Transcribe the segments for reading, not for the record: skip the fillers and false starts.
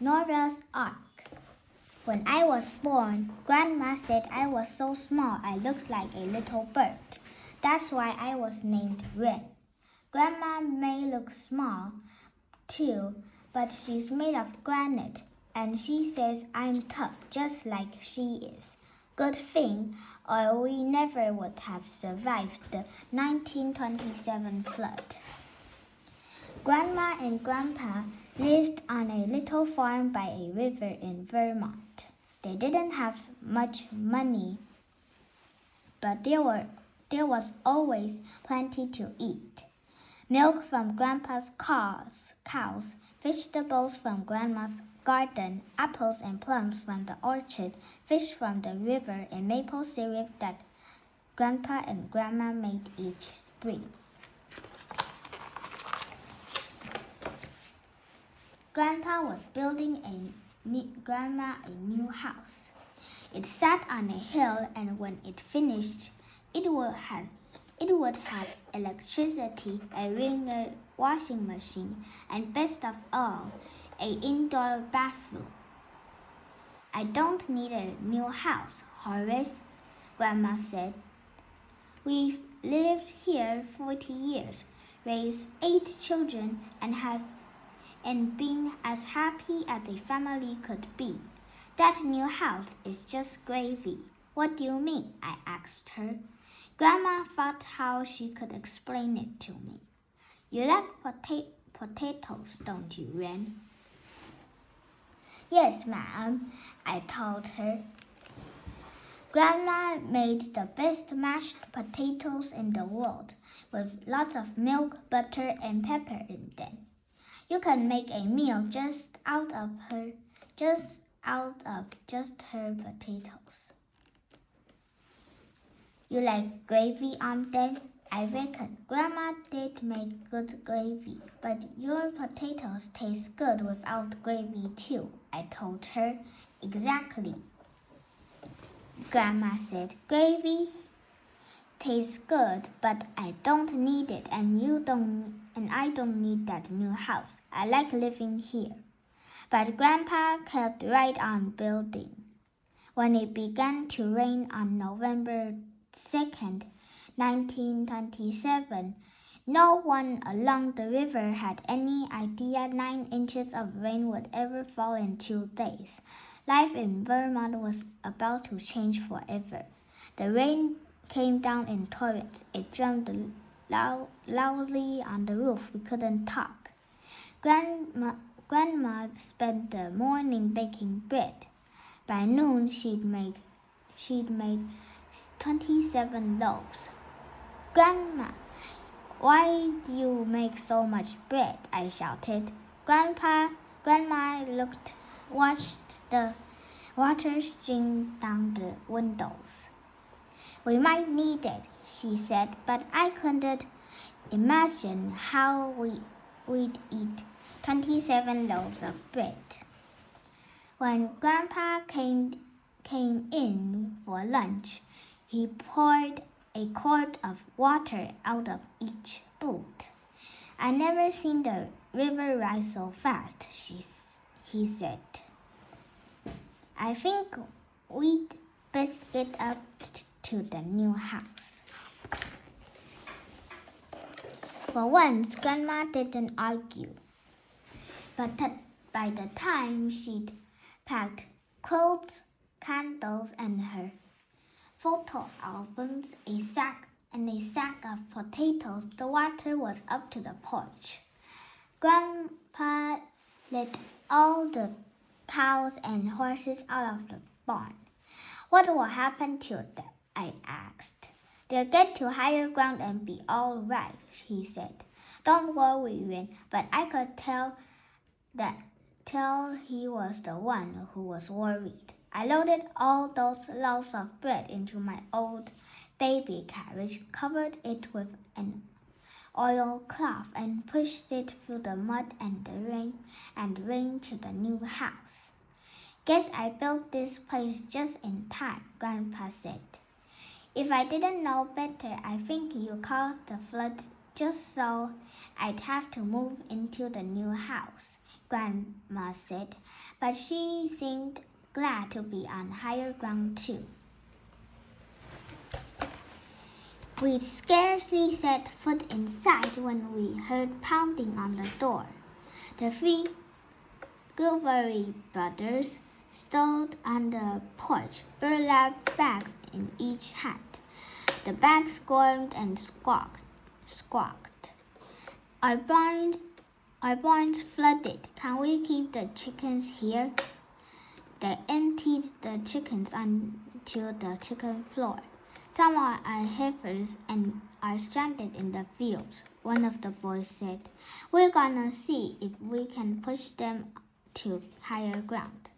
Noah's Ark. When I was born, Grandma said I was so small I looked like a little bird. That's why I was named Wren. Grandma may look small, too, but she's made of granite, and she says I'm tough just like she is. Good thing, or we never would have survived the 1927 flood. Grandma and Grandpa lived on a little farm by a river in Vermont. They didn't have much money, but there was always plenty to eat. Milk from Grandpa's cows, vegetables from Grandma's garden, apples and plums from the orchard, fish from the river, and maple syrup that Grandpa and Grandma made each spring. Grandpa was building Grandma a new house. It sat on a hill, and when it finished, it would have electricity, a wringer washing machine, and best of all, an indoor bathroom. I don't need a new house, Horace, Grandma said. We've lived here 40 years, raised 8 children, and been as happy as a family could be. That new house is just gravy. What do you mean? I asked her. Grandma thought how she could explain it to me. You like potatoes, don't you, Wren? Yes, ma'am, I told her. Grandma made the best mashed potatoes in the world, with lots of milk, butter, and pepper in them. You can make a meal just out of just her potatoes. You like gravy on them? I reckon Grandma did make good gravy, but your potatoes taste good without gravy too, I told her. Exactly, Grandma said. Gravy tastes good, but I don't need it, and I don't need that new house. I like living here. But Grandpa kept right on building. When it began to rain on November 2nd, 1927, no one along the river had any idea 9 inches of rain would ever fall in 2 days. Life in Vermont was about to change forever. The rain came down in torrents. It drummed loudly on the roof. We couldn't talk. Grandma spent the morning baking bread. By noon, she'd made 27 loaves. Grandma, why do you make so much bread? I shouted. Grandma watched the water stream down the windows. We might need it, she said, but I couldn't imagine how we'd eat 27 loaves of bread. When Grandpa came in for lunch, he poured a quart of water out of each boot. I never seen the river rise so fast, he said. I think we'd best get up to the new house. For once, Grandma didn't argue. But by the time she'd packed quilts, candles, and her photo albums, a sack of potatoes, the water was up to the porch. Grandpa let all the cows and horses out of the barn. What will happen to them? I asked. They'll get to higher ground and be all right, he said. Don't worry, Wren, but I could tell he was the one who was worried. I loaded all those loaves of bread into my old baby carriage, covered it with an oilcloth, and pushed it through the mud and the rain to the new house. Guess I built this place just in time, Grandpa said. If I didn't know better, I think you caused the flood just so I'd have to move into the new house. Grandma said, but she seemed glad to be on higher ground too. We'd scarcely set foot inside when we heard pounding on the door. The three Gilvery brothers stood on the porch, burlap bags in each hand. The bags squirmed and squawked. Our barn's flooded. Can we keep the chickens here? They emptied the chickens onto the chicken floor. Some are heifers and are stranded in the fields, one of the boys said. We're gonna see if we can push them to higher ground.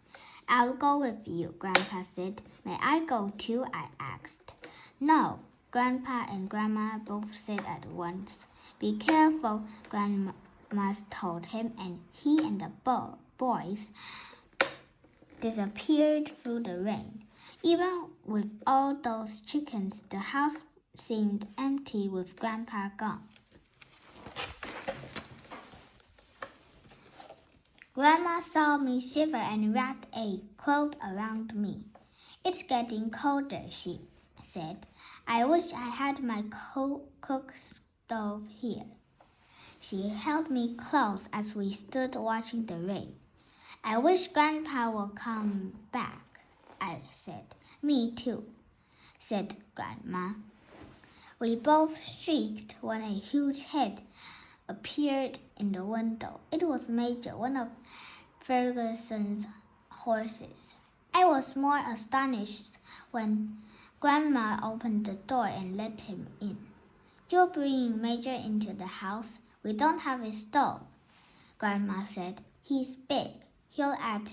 I'll go with you, Grandpa said. May I go too? I asked. No, Grandpa and Grandma both said at once. Be careful, Grandma told him, and he and the boys disappeared through the rain. Even with all those chickens, the house seemed empty with Grandpa gone. Grandma saw me shiver and wrapped a quilt around me. It's getting colder, she said. I wish I had my cook stove here. She held me close as we stood watching the rain. I wish Grandpa would come back, I said. Me too, said Grandma. We both shrieked when a huge head appeared in the window. It was Major, one of Ferguson's horses. I was more astonished when Grandma opened the door and let him in. You're bringing Major into the house? We don't have a stove, Grandma said. He's big. He'll add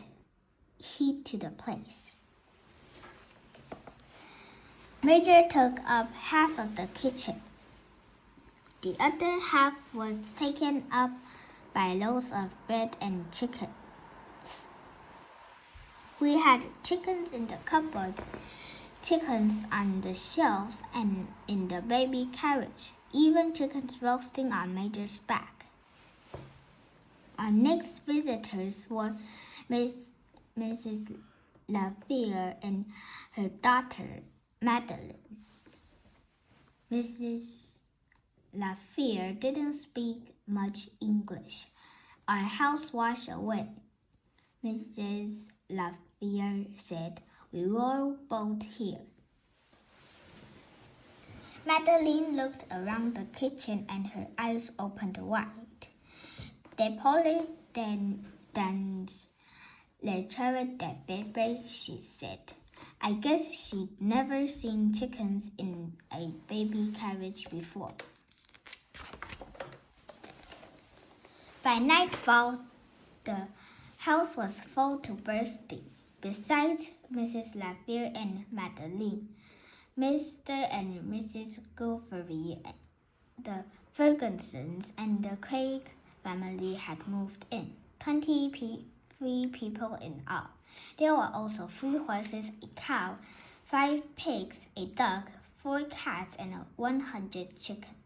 heat to the place. Major took up half of the kitchen. The other half was taken up by loaves of bread and chickens. We had chickens in the cupboard, chickens on the shelves, and in the baby carriage, even chickens roasting on Major's back. Our next visitors were Mrs. LaFleur and her daughter, Madeline. Mrs. LaFleur didn't speak much English. Our house washed away, Mrs. LaFleur said. We were both here. Madeline looked around the kitchen and her eyes opened wide. They probably dans le charrette de bébé, she said. I guess she'd never seen chickens in a baby carriage before. By nightfall, the house was full to bursting. Besides Mrs. LaFleur and Madeline, Mr. and Mrs. Gilvery, the Fergusons, and the Craig family had moved in. 23 people in all. There were also 3 horses, a cow, 5 pigs, a dog, 4 cats, and 100 chickens.